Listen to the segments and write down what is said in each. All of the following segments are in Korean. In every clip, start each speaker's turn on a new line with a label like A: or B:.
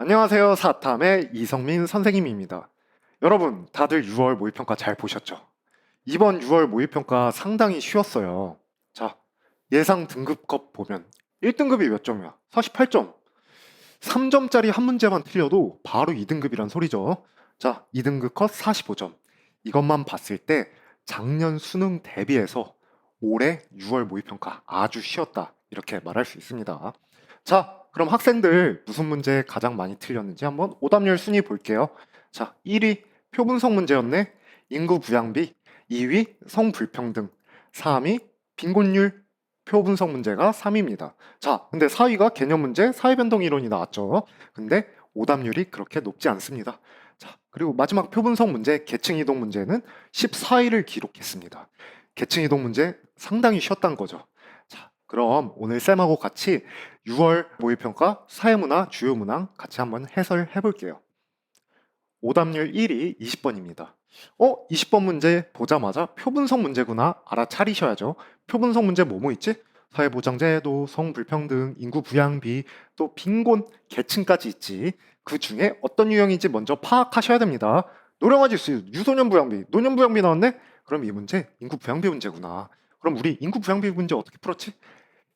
A: 안녕하세요. 사탐의 이성민 선생님입니다. 여러분, 다들 6월 모의평가 잘 보셨죠? 이번 6월 모의평가 상당히 쉬웠어요. 자, 예상 등급컷 보면 1등급이 몇 점이야? 48점. 3점짜리 한 문제만 틀려도 바로 2등급이란 소리죠. 자, 2등급 컷 45점. 이것만 봤을 때 작년 수능 대비해서 올해 6월 모의평가 아주 쉬웠다. 이렇게 말할 수 있습니다. 자, 그럼 학생들 무슨 문제 가장 많이 틀렸는지 한번 오답률 순위 볼게요. 자, 1위 표분석 문제였네. 인구 부양비. 2위 성불평등. 3위 빈곤율 표분석 문제가 3위입니다. 자, 근데 4위가 개념 문제, 사회변동 이론이 나왔죠. 근데 오답률이 그렇게 높지 않습니다. 자, 그리고 마지막 표분석 문제, 계층 이동 문제는 14위를 기록했습니다. 계층 이동 문제 상당히 쉬웠다는 거죠. 자, 그럼 오늘 쌤하고 같이 6월 모의평가 사회문화, 주요문항 같이 한번 해설해 볼게요. 오답률 1위 20번입니다. 20번 문제 보자마자 표분석 문제구나 알아차리셔야죠. 표분석 문제 뭐뭐 있지? 사회보장제도, 성불평등, 인구부양비, 또 빈곤, 계층까지 있지. 그 중에 어떤 유형인지 먼저 파악하셔야 됩니다. 노령화 지수, 유소년 부양비, 노년 부양비 나왔네? 그럼 이 문제 인구부양비 문제구나. 그럼 우리 인구부양비 문제 어떻게 풀었지?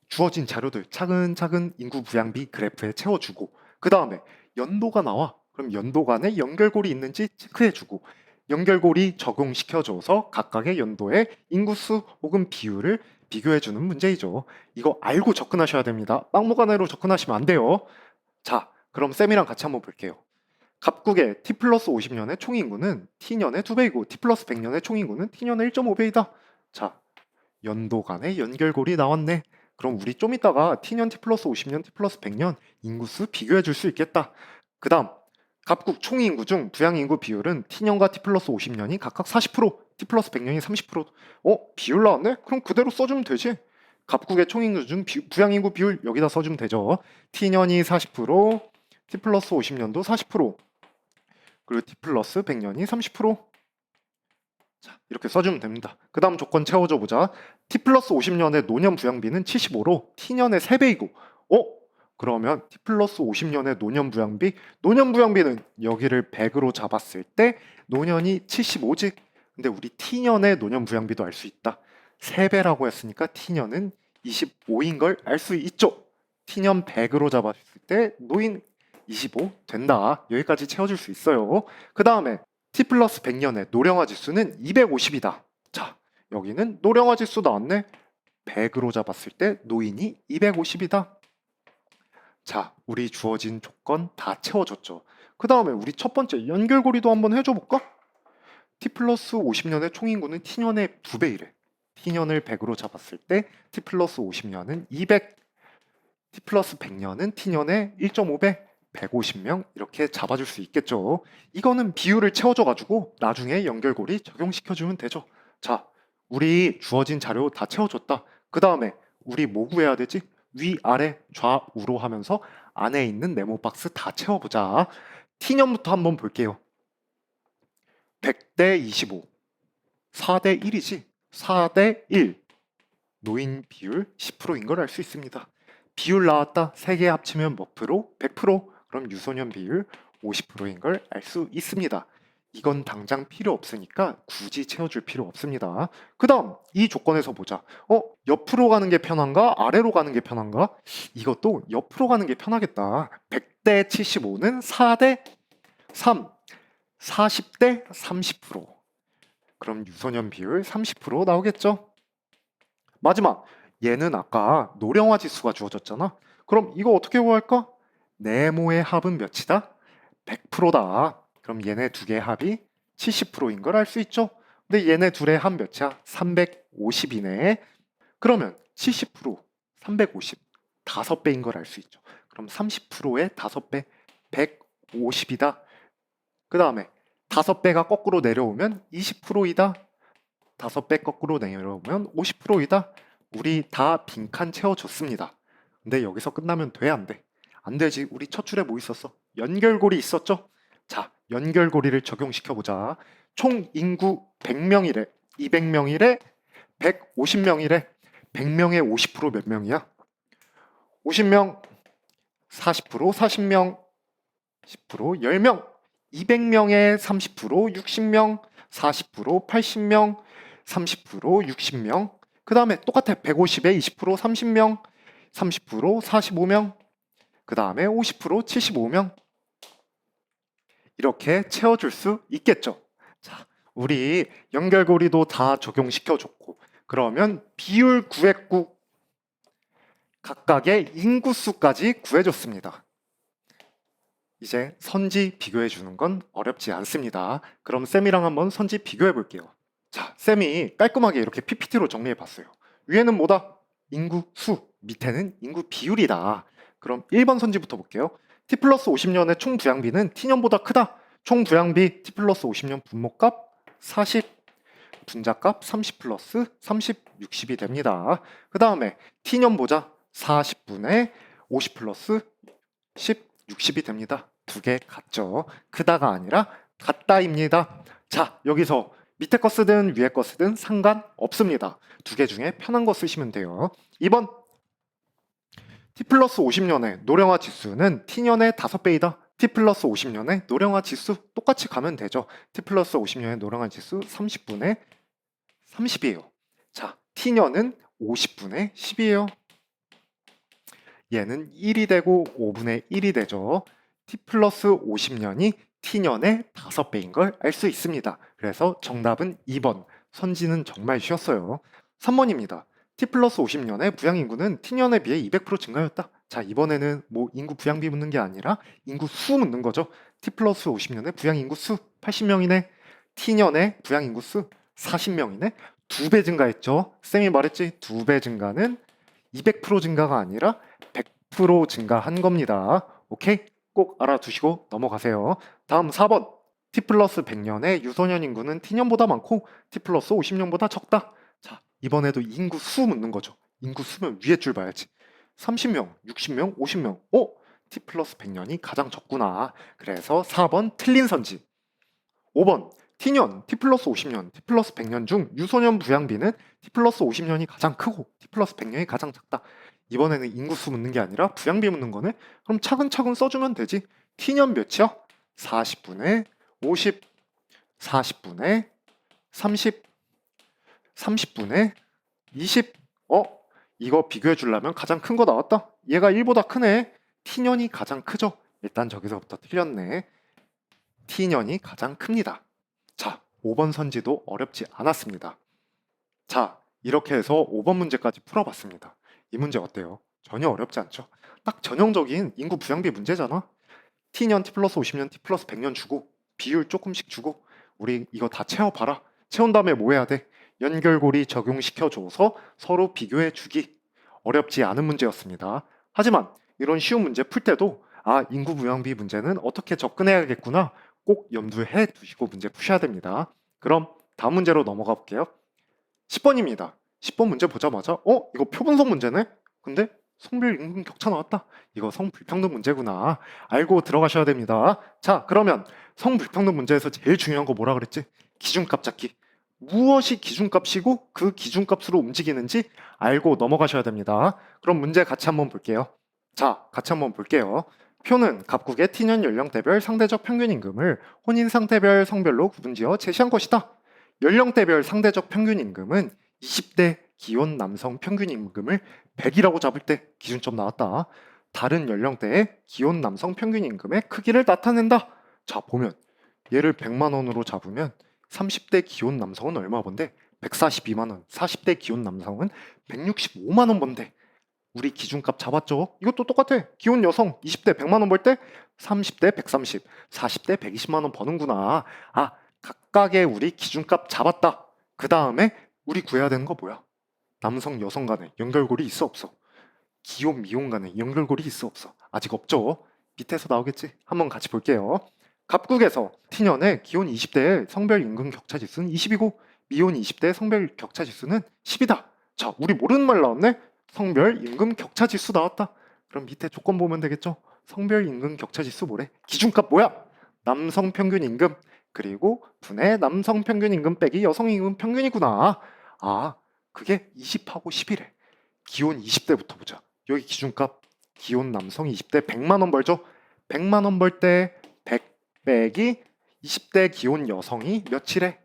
A: 주어진 자료들 차근차근 인구부양비 그래프에 채워주고 그 다음에 연도가 나와. 그럼 연도 간에 연결고리 있는지 체크해주고 연결고리 적용시켜줘서 각각의 연도의 인구수 혹은 비율을 비교해주는 문제이죠. 이거 알고 접근하셔야 됩니다. 막무가내로 접근하시면 안 돼요. 자, 그럼 쌤이랑 같이 한번 볼게요. 갑국의 t 플러스 50년의 총인구는 t년의 2배이고 t 플러스 100년의 총인구는 t년의 1.5배이다. 자, 연도 간의 연결고리 나왔네. 그럼 우리 좀 이따가 t년 t 플러스 50년, t 플러스 100년 인구수 비교해 줄 수 있겠다. 그 다음 갑국 총인구 중 부양인구 비율은 t년과 t 플러스 50년이 각각 40%, t 플러스 100년이 30%. 비율 나왔네? 그럼 그대로 써주면 되지. 갑국의 총인구 중 부양인구 비율 여기다 써주면 되죠. t년이 40%, t 플러스 50년도 40%, 그리고 t 플러스 100년이 30%. 자, 이렇게 써주면 됩니다. 그 다음 조건 채워줘 보자. t 플러스 50년의 노년 부양비는 75로 t년의 3배이고 그러면 t 플러스 50년의 노년 부양비는 여기를 100으로 잡았을 때 노년이 75지. 근데 우리 t년의 노년 부양비도 알 수 있다. 3배라고 했으니까 t년은 25인 걸 알 수 있죠. t년 100으로 잡았을 때 노인 25 된다. 여기까지 채워줄 수 있어요. 그 다음에 t 플러스 100년의 노령화 지수는 250이다. 자, 여기는 노령화 지수 나왔네. 100으로 잡았을 때 노인이 250이다. 자, 우리 주어진 조건 다 채워줬죠. 그 다음에 우리 첫 번째 연결고리도 한번 해줘 볼까? t 플러스 50년의 총인구는 t년의 2배이래. t년을 100으로 잡았을 때 t 플러스 50년은 200, t 플러스 100년은 t년의 1.5배, 150명 이렇게 잡아줄 수 있겠죠. 이거는 비율을 채워줘가지고 나중에 연결고리 적용시켜주면 되죠. 자, 우리 주어진 자료 다 채워줬다. 그 다음에 우리 뭐 구해야 되지? 위, 아래, 좌우로 하면서 안에 있는 네모 박스 다 채워보자. t년부터 한번 볼게요. 100대 25, 4대 1이지. 4대 1. 노인 비율 10%인 걸 알 수 있습니다. 비율 나왔다. 3개 합치면 몇 프로? 100%. 그럼 유소년 비율 50%인 걸 알 수 있습니다. 이건 당장 필요 없으니까 굳이 채워줄 필요 없습니다. 그 다음 이 조건에서 보자. 옆으로 가는 게 편한가? 아래로 가는 게 편한가? 이것도 옆으로 가는 게 편하겠다. 100대 75는 4대 3, 40대 30%. 그럼 유소년 비율 30% 나오겠죠? 마지막 얘는 아까 노령화 지수가 주어졌잖아. 그럼 이거 어떻게 구할까? 네모의 합은 몇이다? 100%다. 그럼 얘네 두 개의 합이 70%인 걸 알 수 있죠? 근데 얘네 둘의 합 몇이야? 350이네. 그러면 70%, 350, 5배인 걸 알 수 있죠. 그럼 30%의 5배, 150이다. 그 다음에 5배가 거꾸로 내려오면 20%이다. 5배 거꾸로 내려오면 50%이다. 우리 다 빈칸 채워줬습니다. 근데 여기서 끝나면 돼, 안 돼? 안 되지. 우리 첫 줄에 뭐 있었어? 연결고리 있었죠? 자, 연결고리를 적용시켜보자. 총 인구 100명이래. 200명이래. 150명이래. 100명의 50%몇 명이야? 50명, 40%, 40명, 10% 10명, 200명에 30% 60명, 40% 80명, 30% 60명. 그 다음에 똑같아. 150에 20% 30명, 30% 45명, 그 다음에 50% 75명. 이렇게 채워줄 수 있겠죠. 자, 우리 연결고리도 다 적용시켜줬고, 그러면 비율 구했고, 각각의 인구수까지 구해줬습니다. 이제 선지 비교해 주는 건 어렵지 않습니다. 그럼 쌤이랑 한번 선지 비교해 볼게요. 자, 쌤이 깔끔하게 이렇게 PPT로 정리해 봤어요. 위에는 뭐다? 인구 수, 밑에는 인구 비율이다. 그럼 1번 선지부터 볼게요. T 플러스 50년의 총 부양비는 T년보다 크다. 총 부양비 T 플러스 50년 분모값 40, 분자값 30 플러스 30, 60이 됩니다. 그 다음에 T년 보자. 40분의 50 플러스 10, 60이 됩니다. 두 개 같죠? 크다가 아니라 같다입니다. 자, 여기서 밑에 거 쓰든 위에 거 쓰든 상관없습니다. 두 개 중에 편한 거 쓰시면 돼요. 2번 T 플러스 50년의 노령화 지수는 T년의 5배이다. T 플러스 50년의 노령화 지수 똑같이 가면 되죠. T 플러스 50년의 노령화 지수 30분의 30이에요. 자, T년은 50분의 10이에요. 얘는 1이 되고 5분의 1이 되죠. T 플러스 50년이 T년의 5배인 걸 알 수 있습니다. 그래서 정답은 2번. 선지는 정말 쉬웠어요. 3번입니다. T 플러스 50년의 부양인구는 T년에 비해 200% 증가였다. 자, 이번에는 뭐 인구 부양비 묻는 게 아니라 인구 수 묻는 거죠. T 플러스 50년의 부양인구 수 80명이네. T년의 부양인구 수 40명이네. 2배 증가했죠. 쌤이 말했지. 2배 증가는 200% 증가가 아니라 100% 증가한 겁니다. 오케이? 꼭 알아두시고 넘어가세요. 다음 4번. T 플러스 100년의 유소년 인구는 T년보다 많고 T 플러스 50년보다 적다. 자, 이번에도 인구 수 묻는 거죠. 인구 수면 위에 줄 봐야지. 30명, 60명, 50명. T 플러스 100년이 가장 적구나. 그래서 4번 틀린 선지. 5번. T년, T 플러스 50년, T 플러스 100년 중 유소년 부양비는 T 플러스 50년이 가장 크고 T 플러스 100년이 가장 작다. 이번에는 인구수 묻는 게 아니라 부양비 묻는 거네? 그럼 차근차근 써주면 되지. T년 몇이야? 40분의 50, 40분의 30, 30분의 20. 이거 비교해 주려면 가장 큰 거 나왔다. 얘가 1보다 크네. T년이 가장 크죠? 일단 저기서부터 틀렸네. T년이 가장 큽니다. 자, 5번 선지도 어렵지 않았습니다. 자, 이렇게 해서 5번 문제까지 풀어봤습니다. 이 문제 어때요? 전혀 어렵지 않죠? 딱 전형적인 인구 부양비 문제잖아. T년, T 플러스 50년, T 플러스 100년 주고 비율 조금씩 주고 우리 이거 다 채워봐라. 채운 다음에 뭐 해야 돼? 연결고리 적용시켜줘서 서로 비교해주기. 어렵지 않은 문제였습니다. 하지만 이런 쉬운 문제 풀 때도 인구 부양비 문제는 어떻게 접근해야겠구나 꼭 염두해 두시고 문제 푸셔야 됩니다. 그럼 다음 문제로 넘어가 볼게요. 10번입니다. 10번 문제 보자마자 이거 표분석 문제네? 근데 성별 임금 격차 나왔다. 이거 성불평등 문제구나. 알고 들어가셔야 됩니다. 자, 그러면 성불평등 문제에서 제일 중요한 거 뭐라 그랬지? 기준값 잡기. 무엇이 기준값이고 그 기준값으로 움직이는지 알고 넘어가셔야 됩니다. 그럼 문제 같이 한번 볼게요. 자, 같이 한번 볼게요. 표는 각국의 T년 연령대별 상대적 평균 임금을 혼인 상태별 성별로 구분지어 제시한 것이다. 연령대별 상대적 평균 임금은 20대 기혼 남성 평균 임금을 100이라고 잡을 때 기준점 나왔다. 다른 연령대의 기혼 남성 평균 임금의 크기를 나타낸다. 자, 보면 얘를 100만 원으로 잡으면 30대 기혼 남성은 얼마 번데? 142만 원. 40대 기혼 남성은 165만 원 번데. 우리 기준값 잡았죠? 이것도 똑같아. 기혼 여성 20대 100만 원 벌 때 30대 130, 40대 120만 원 버는구나. 각각의 우리 기준값 잡았다. 그 다음에 우리 구해야 되는 거 뭐야? 남성 여성 간에 연결고리 있어 없어? 기혼 미혼 간에 연결고리 있어 없어? 아직 없죠? 밑에서 나오겠지? 한번 같이 볼게요. 갑국에서 T년의 기혼 20대의 성별 임금 격차 지수는 20이고 미혼 20대의 성별 격차 지수는 10이다. 자, 우리 모르는 말 나왔네? 성별 임금 격차 지수 나왔다. 그럼 밑에 조건 보면 되겠죠? 성별 임금 격차 지수 뭐래? 기준값 뭐야? 남성 평균 임금 그리고 분의 남성 평균 임금 빼기 여성 임금 평균이구나. 그게 20하고 10이래. 기혼 20대부터 보자. 여기 기준값 기혼 남성 20대 100만 원 벌죠? 100만 원 벌 때 100 빼기 20대 기혼 여성이 며칠에?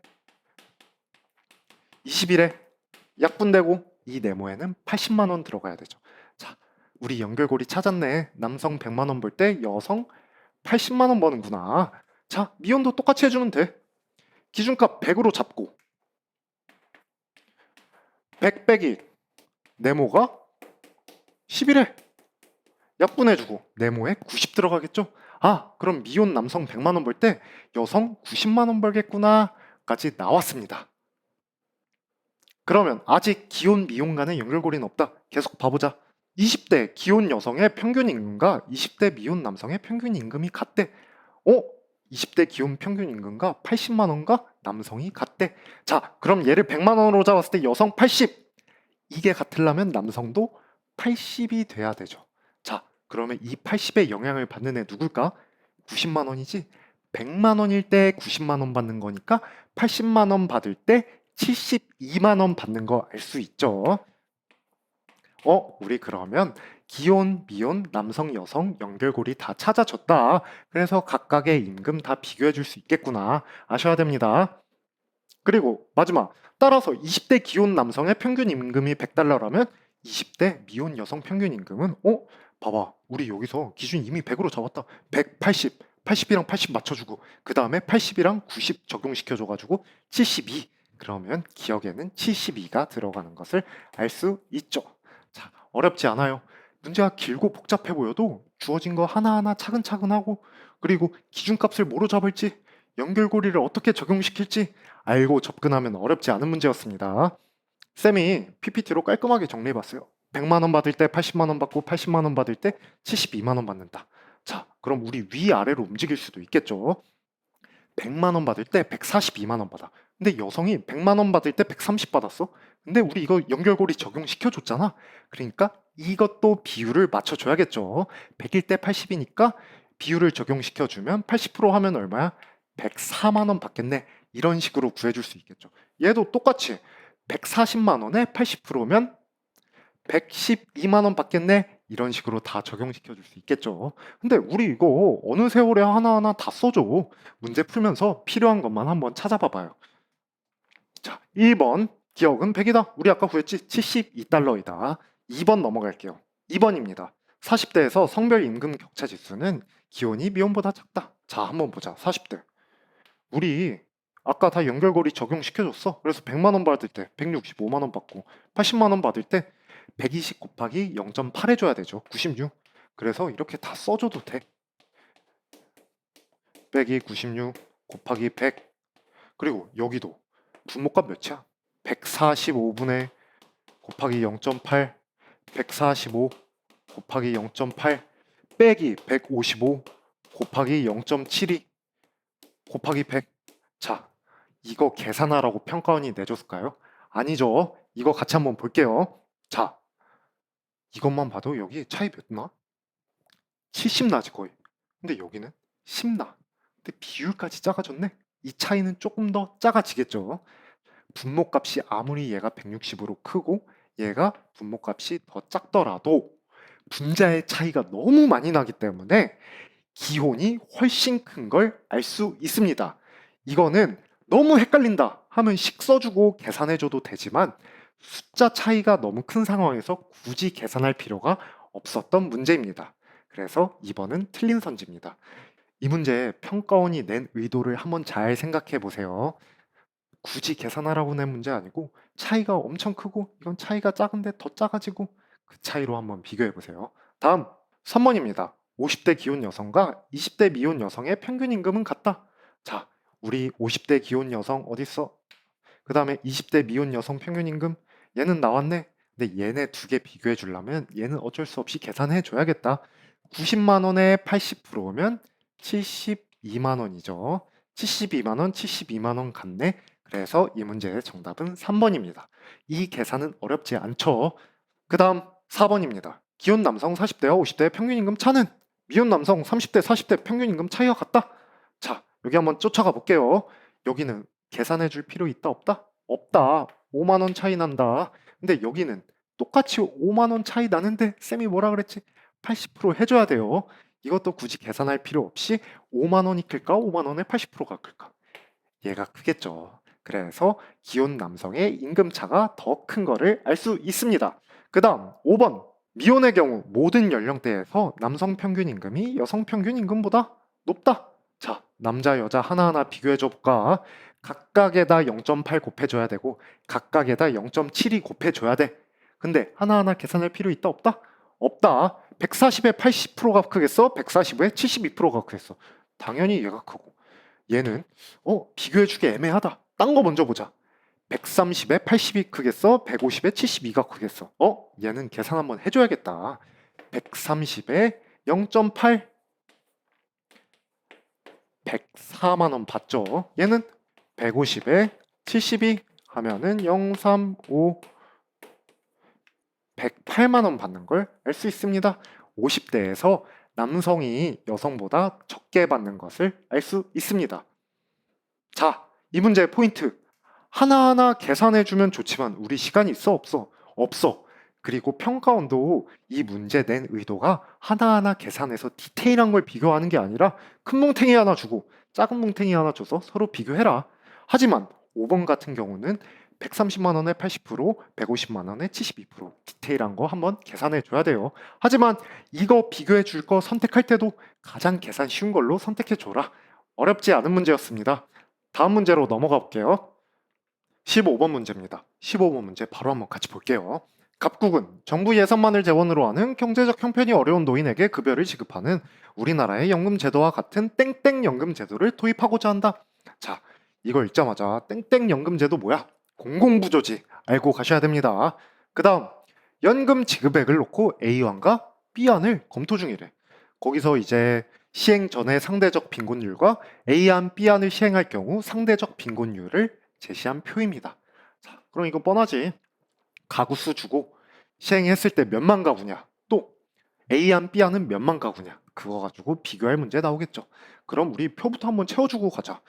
A: 20일에 약분되고 이 네모에는 80만 원 들어가야 되죠. 자, 우리 연결고리 찾았네. 남성 100만 원 벌 때 여성 80만 원 버는구나. 자, 미혼도 똑같이 해주면 돼. 기준값 100으로 잡고 100 빼기 네모가 11에 약분해주고 네모에 90 들어가겠죠? 아, 그럼 미혼 남성 100만 원 벌 때 여성 90만 원 벌겠구나 까지 나왔습니다. 그러면 아직 기혼 미혼 간의 연결고리는 없다. 계속 봐보자. 20대 기혼 여성의 평균 임금과 20대 미혼 남성의 평균 임금이 같대. 20대 기혼 평균 임금과 80만 원과 남성이 같대. 자, 그럼 얘를 100만 원으로 잡았을 때 여성 80. 이게 같으려면 남성도 80이 돼야 되죠. 자, 그러면 이 80의 영향을 받는 애 누굴까? 90만 원이지? 100만 원일 때 90만 원 받는 거니까 80만 원 받을 때 72만 원 받는 거 알 수 있죠? 우리 그러면 기혼, 미혼, 남성, 여성 연결고리 다 찾아줬다. 그래서 각각의 임금 다 비교해 줄 수 있겠구나. 아셔야 됩니다. 그리고 마지막 따라서 20대 기혼 남성의 평균 임금이 100달러라면 20대 미혼 여성 평균 임금은 봐봐. 우리 여기서 기준 이미 100으로 잡았다. 180, 80이랑 80 맞춰주고 그 다음에 80이랑 90 적용시켜줘가지고 72. 그러면 기억에는 72가 들어가는 것을 알 수 있죠. 자, 어렵지 않아요. 문제가 길고 복잡해 보여도 주어진 거 하나하나 차근차근 하고 그리고 기준값을 뭐로 잡을지 연결고리를 어떻게 적용시킬지 알고 접근하면 어렵지 않은 문제였습니다. 쌤이 PPT로 깔끔하게 정리해봤어요. 100만 원 받을 때 80만 원 받고 80만 원 받을 때 72만 원 받는다. 자, 그럼 우리 위아래로 움직일 수도 있겠죠. 100만 원 받을 때 142만 원 받아. 근데 여성이 100만 원 받을 때 130 받았어. 근데 우리 이거 연결고리 적용시켜 줬잖아. 그러니까 이것도 비율을 맞춰줘야겠죠. 100일 때 80이니까 비율을 적용시켜 주면 80% 하면 얼마야? 104만 원 받겠네. 이런 식으로 구해줄 수 있겠죠. 얘도 똑같이 140만 원에 80%면 112만 원 받겠네. 이런 식으로 다 적용시켜 줄 수 있겠죠. 근데 우리 이거 어느 세월에 하나하나 다 써줘. 문제 풀면서 필요한 것만 한번 찾아봐 봐요. 자, 1번 기억은 100이다. 우리 아까 구했지? 72달러이다. 2번 넘어갈게요. 2번입니다. 40대에서 성별 임금 격차 지수는 기혼이 미혼보다 작다. 자, 한번 보자. 40대. 우리 아까 다 연결고리 적용시켜줬어. 그래서 100만 원 받을 때 165만 원 받고 80만 원 받을 때 120 곱하기 0.8 해줘야 되죠. 96. 그래서 이렇게 다 써줘도 돼. 빼기 96 곱하기 100. 그리고 여기도 분모값 몇이야? 145분의 곱하기 0.8 145 곱하기 0.8 빼기 155 곱하기 0.72 곱하기 100. 자, 이거 계산하라고 평가원이 내줬을까요? 아니죠. 이거 같이 한번 볼게요. 자, 이것만 봐도 여기 차이 몇 나? 70 나지 거의. 근데 여기는 10 나. 근데 비율까지 작아졌네. 이 차이는 조금 더 작아지겠죠. 분모값이 아무리 얘가 160으로 크고 얘가 분모값이 더 작더라도 분자의 차이가 너무 많이 나기 때문에 기혼이 훨씬 큰 걸 알 수 있습니다. 이거는 너무 헷갈린다 하면 식 써주고 계산해줘도 되지만 숫자 차이가 너무 큰 상황에서 굳이 계산할 필요가 없었던 문제입니다. 그래서 2번은 틀린 선지입니다. 이 문제 평가원이 낸 의도를 한번 잘 생각해 보세요. 굳이 계산하라고 낸 문제 아니고 차이가 엄청 크고 이건 차이가 작은데 더 작아지고 그 차이로 한번 비교해 보세요. 다음 3번입니다. 50대 기혼 여성과 20대 미혼 여성의 평균 임금은 같다. 자, 우리 50대 기혼 여성 어딨어? 그 다음에 20대 미혼 여성 평균 임금 얘는 나왔네. 근데 얘네 두 개 비교해 주려면 얘는 어쩔 수 없이 계산해 줘야겠다. 90만 원에 80%면 72만 원이죠. 72만 원, 72만 원 같네. 그래서 이 문제의 정답은 3번입니다. 이 계산은 어렵지 않죠. 그 다음 4번입니다. 기혼 남성 40대와 50대의 평균 임금 차는 미혼 남성 30대, 40대 평균 임금 차이가 같다. 자, 여기 한번 쫓아가 볼게요. 여기는 계산해 줄 필요 있다, 없다? 없다. 5만 원 차이 난다. 근데 여기는 똑같이 5만 원 차이 나는데 쌤이 뭐라 그랬지? 80% 해줘야 돼요. 이것도 굳이 계산할 필요 없이 5만 원이 클까? 5만 원의 80%가 클까? 얘가 크겠죠. 그래서 기혼 남성의 임금 차가 더 큰 거를 알 수 있습니다. 그 다음 5번 미혼의 경우 모든 연령대에서 남성 평균 임금이 여성 평균 임금보다 높다. 자, 남자 여자 하나하나 비교해 줘 볼까? 각각에다 0.8 곱해줘야 되고 각각에다 0.72 곱해줘야 돼. 근데 하나하나 계산할 필요 있다 없다? 없다. 140에 80%가 크겠어? 140에 72%가 크겠어? 당연히 얘가 크고 얘는 비교해주기 애매하다. 딴 거 먼저 보자. 130에 80이 크겠어? 150에 72가 크겠어? 얘는 계산 한번 해줘야겠다. 130에 0.8 104만 원 받죠. 얘는 150에 72 하면은 035 108만 원 받는 걸 알 수 있습니다. 50대에서 남성이 여성보다 적게 받는 것을 알 수 있습니다. 자, 이 문제의 포인트. 하나하나 계산해주면 좋지만 우리 시간이 있어 없어? 없어. 그리고 평가원도 이 문제 낸 의도가 하나하나 계산해서 디테일한 걸 비교하는 게 아니라 큰 뭉탱이 하나 주고 작은 뭉탱이 하나 줘서 서로 비교해라. 하지만 5번 같은 경우는 130만 원에 80%, 150만 원에 72% 디테일한 거 한번 계산해 줘야 돼요. 하지만 이거 비교해 줄 거 선택할 때도 가장 계산 쉬운 걸로 선택해 줘라. 어렵지 않은 문제였습니다. 다음 문제로 넘어가 볼게요. 15번 문제입니다. 15번 문제 바로 한번 같이 볼게요. 갑국은 정부 예산만을 재원으로 하는 경제적 형편이 어려운 노인에게 급여를 지급하는 우리나라의 연금 제도와 같은 땡땡 연금 제도를 도입하고자 한다. 자, 이걸 읽자마자 땡땡 연금 제도 뭐야? 공공부조지. 알고 가셔야 됩니다. 그 다음 연금 지급액을 놓고 A안과 B안을 검토 중이래. 거기서 이제 시행 전에 상대적 빈곤율과 A안, B안을 시행할 경우 상대적 빈곤율을 제시한 표입니다. 자, 그럼 이거 뻔하지. 가구수 주고 시행했을 때 몇만 가구냐. 또 A안, B안은 몇만 가구냐. 그거 가지고 비교할 문제 나오겠죠. 그럼 우리 표부터 한번 채워주고 가자.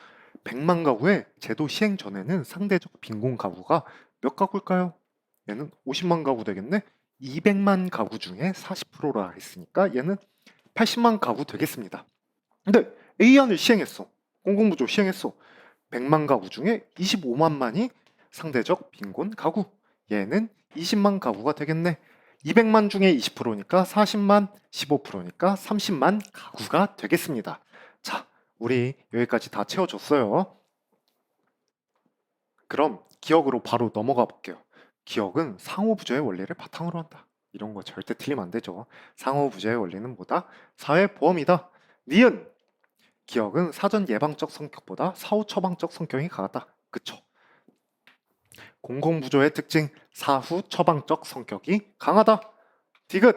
A: 100만 가구의 제도 시행 전에는 상대적 빈곤 가구가 몇 가구일까요? 얘는 50만 가구 되겠네. 200만 가구 중에 40%라 했으니까 얘는 80만 가구 되겠습니다. 근데 A안을 시행했어. 공공부조 시행했어. 100만 가구 중에 25만만이 상대적 빈곤 가구. 얘는 20만 가구가 되겠네. 200만 중에 20%니까 40만, 15%니까 30만 가구가 되겠습니다. 자, 우리 여기까지 다 채워줬어요. 그럼 기억으로 바로 넘어가 볼게요. 기억은 상호부조의 원리를 바탕으로 한다. 이런 거 절대 틀리면 안 되죠. 상호부조의 원리는 뭐다? 사회보험이다. 니은 기억은 사전 예방적 성격보다 사후 처방적 성격이 강하다. 그쵸? 공공부조의 특징 사후 처방적 성격이 강하다. 디귿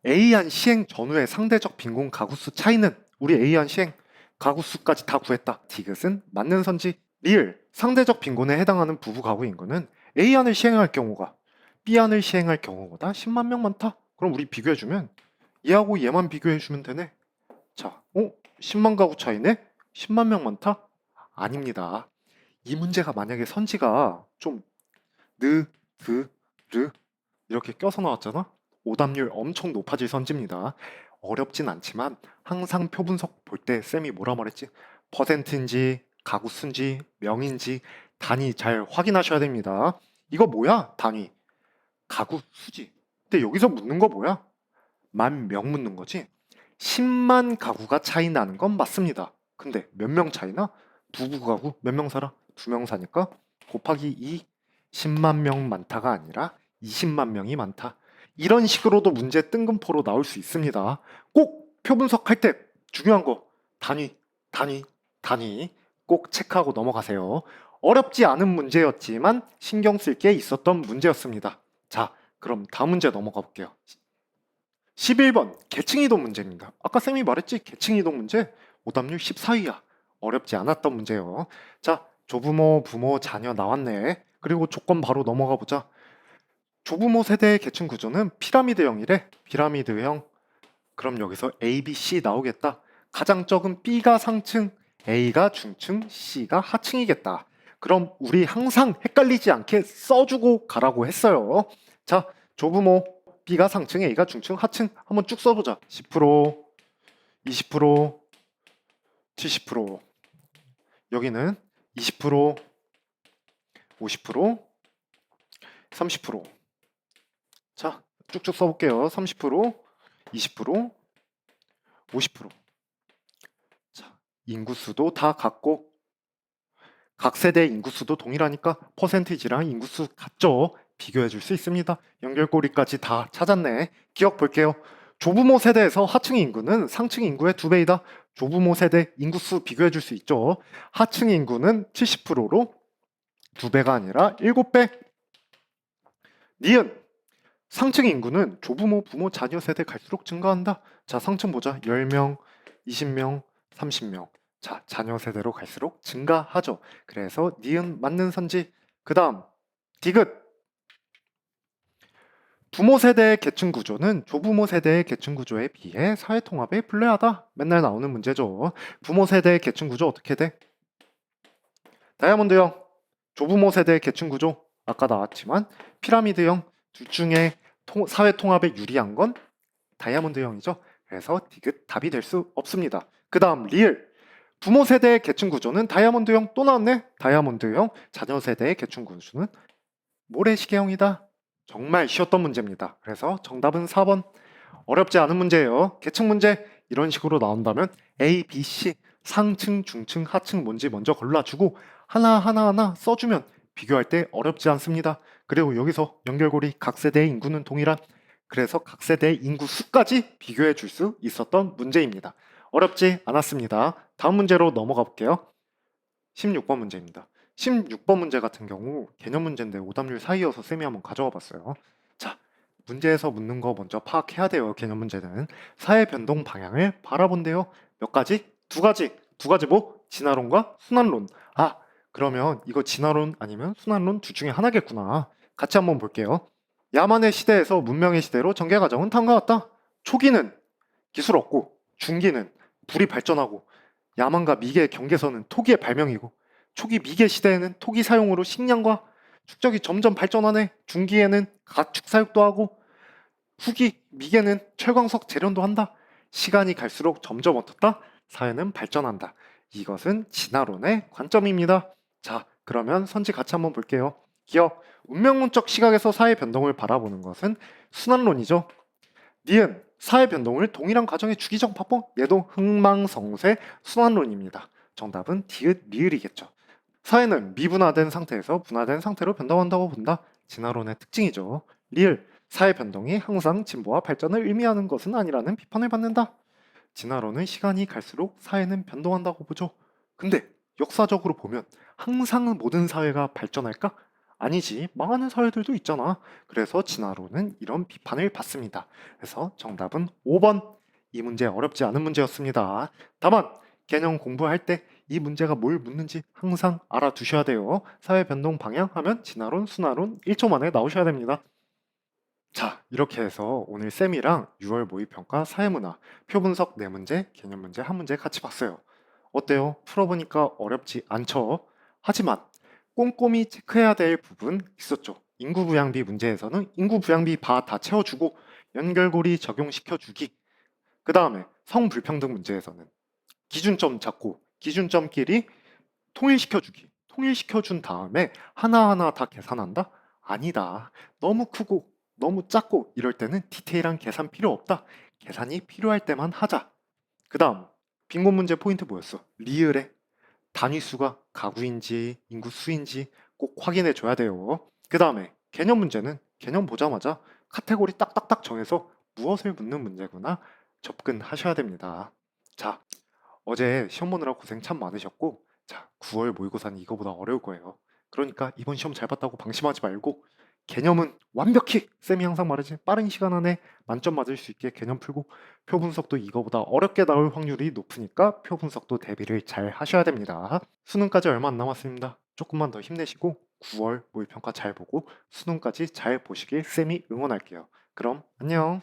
A: A안 시행 전후의 상대적 빈곤 가구수 차이는 우리 A안 시행 가구수까지 다 구했다. 디귿은 맞는 선지. 리을 상대적 빈곤에 해당하는 부부 가구 인구는 A안을 시행할 경우가 B안을 시행할 경우보다 10만 명 많다. 그럼 우리 비교해주면 얘하고 얘만 비교해주면 되네. 자, 10만 가구 차이네? 10만 명 많다? 아닙니다. 이 문제가 만약에 선지가 좀 느, 드, 르 이렇게 껴서 나왔잖아? 오답률 엄청 높아질 선지입니다. 어렵진 않지만 항상 표분석 볼 때 쌤이 뭐라 말했지? 퍼센트인지 가구 수인지 명인지 단위 잘 확인하셔야 됩니다. 이거 뭐야? 단위. 가구 수지. 근데 여기서 묻는 거 뭐야? 만 명 묻는 거지? 10만 가구가 차이 나는 건 맞습니다. 근데 몇 명 차이나? 두 가구 몇 명 살아? 2명 사니까 곱하기 2 10만 명 많다가 아니라 20만 명이 많다. 이런 식으로도 문제 뜬금포로 나올 수 있습니다. 꼭 표분석할 때 중요한 거 단위, 단위, 단위 꼭 체크하고 넘어가세요. 어렵지 않은 문제였지만 신경 쓸 게 있었던 문제였습니다. 자, 그럼 다음 문제 넘어가 볼게요. 11번 계층이동 문제입니다. 아까 쌤이 말했지 계층이동 문제 오답률 14위야. 어렵지 않았던 문제요. 자, 조부모, 부모, 자녀 나왔네. 그리고 조건 바로 넘어가 보자. 조부모 세대의 계층 구조는 피라미드형이래. 피라미드형. 그럼 여기서 A, B, C 나오겠다. 가장 적은 B가 상층, A가 중층, C가 하층이겠다. 그럼 우리 항상 헷갈리지 않게 써주고 가라고 했어요. 자, 조부모 B가 상층, A가 중층, 하층 한번 쭉 써보자. 10%, 20%, 70%. 여기는 20%, 50%, 30%. 자, 쭉쭉 써볼게요. 30%, 20%, 50%. 자, 인구수도 다 같고 각 세대의 인구수도 동일하니까 퍼센티지랑 인구수 같죠? 비교해 줄 수 있습니다. 연결고리까지 다 찾았네. 기억 볼게요. 조부모 세대에서 하층 인구는 상층 인구의 2배이다. 조부모 세대 인구수 비교해 줄 수 있죠. 하층 인구는 70%로 2배가 아니라 7배. 니은 상층 인구는 조부모, 부모, 자녀 세대 갈수록 증가한다. 자, 상층 보자. 10명, 20명, 30명. 자, 자녀 세대로 갈수록 증가하죠. 그래서 니은 맞는 선지. 그 다음 디귿. 부모 세대의 계층 구조는 조부모 세대의 계층 구조에 비해 사회 통합에 불리하다. 맨날 나오는 문제죠. 부모 세대의 계층 구조 어떻게 돼? 다이아몬드형. 조부모 세대의 계층 구조 아까 나왔지만 피라미드형. 둘 중에 사회 통합에 유리한 건 다이아몬드형이죠. 그래서 디귿 답이 될 수 없습니다. 그 다음 리을. 부모 세대의 계층 구조는 다이아몬드형. 또 나왔네. 다이아몬드형. 자녀 세대의 계층 구조는 모래시계형이다. 정말 쉬웠던 문제입니다. 그래서 정답은 4번. 어렵지 않은 문제예요. 계층 문제 이런 식으로 나온다면 A, B, C 상층, 중층, 하층 뭔지 먼저 골라주고 하나하나 써주면 비교할 때 어렵지 않습니다. 그리고 여기서 연결고리 각 세대의 인구는 동일한, 그래서 각 세대의 인구 수까지 비교해 줄 수 있었던 문제입니다. 어렵지 않았습니다. 다음 문제로 넘어가 볼게요. 16번 문제입니다. 16번 문제 같은 경우 개념 문제인데 오답률 사이여서 쌤이 한번 가져와 봤어요. 자, 문제에서 묻는 거 먼저 파악해야 돼요. 개념 문제는 사회 변동 방향을 바라본대요. 몇 가지? 두 가지. 두 가지 뭐? 진화론과 순환론. 아, 그러면 이거 진화론 아니면 순환론 둘 중에 하나겠구나. 같이 한번 볼게요. 야만의 시대에서 문명의 시대로 전개 과정은 다음과 같다. 초기는 기술 없고, 중기는 불이 발전하고, 야만과 미개의 경계선은 토기의 발명이고, 초기 미개 시대에는 토기 사용으로 식량과 축적이 점점 발전하네. 중기에는 가축 사육도 하고, 후기 미개는 철광석 재련도 한다. 시간이 갈수록 점점 어떻다? 사회는 발전한다. 이것은 진화론의 관점입니다. 자, 그러면 선지 같이 한번 볼게요. 기억, 운명론적 시각에서 사회 변동을 바라보는 것은 순환론이죠. 니은, 사회 변동을 동일한 과정의 주기적 반복, 얘도 흥망성쇠 순환론입니다. 정답은 디귿, 리을이겠죠. 사회는 미분화된 상태에서 분화된 상태로 변동한다고 본다. 진화론의 특징이죠. 리을, 사회 변동이 항상 진보와 발전을 의미하는 것은 아니라는 비판을 받는다. 진화론은 시간이 갈수록 사회는 변동한다고 보죠. 근데 역사적으로 보면 항상 모든 사회가 발전할까? 아니지, 망하는 사회들도 있잖아. 그래서 진화론은 이런 비판을 받습니다. 그래서 정답은 5번. 이 문제 어렵지 않은 문제였습니다. 다만 개념 공부할 때 이 문제가 뭘 묻는지 항상 알아두셔야 돼요. 사회 변동 방향 하면 진화론, 순화론 1초 만에 나오셔야 됩니다. 자, 이렇게 해서 오늘 쌤이랑 6월 모의평가 사회문화, 표분석 4문제, 개념 문제 1문제 같이 봤어요. 어때요? 풀어보니까 어렵지 않죠? 하지만 꼼꼼히 체크해야 될 부분 있었죠. 인구부양비 문제에서는 인구부양비 바 다 채워주고 연결고리 적용시켜주기. 그 다음에 성불평등 문제에서는 기준점 잡고 기준점끼리 통일시켜주기. 통일시켜준 다음에 하나하나 다 계산한다? 아니다. 너무 크고 너무 작고 이럴 때는 디테일한 계산 필요 없다. 계산이 필요할 때만 하자. 그 다음 빈곤 문제 포인트 뭐였어? 리을의 단위수가 가구인지 인구수인지 꼭 확인해 줘야 돼요. 그 다음에 개념 문제는 개념 보자마자 카테고리 딱딱딱 정해서 무엇을 묻는 문제구나 접근하셔야 됩니다. 자, 어제 시험 보느라 고생 참 많으셨고, 자, 9월 모의고사는 이거보다 어려울 거예요. 그러니까 이번 시험 잘 봤다고 방심하지 말고 개념은 완벽히 쌤이 항상 말하지 빠른 시간 안에 만점 맞을 수 있게 개념 풀고, 표 분석도 이거보다 어렵게 나올 확률이 높으니까 표 분석도 대비를 잘 하셔야 됩니다. 수능까지 얼마 안 남았습니다. 조금만 더 힘내시고 9월 모의평가 잘 보고 수능까지 잘 보시길 쌤이 응원할게요. 그럼 안녕.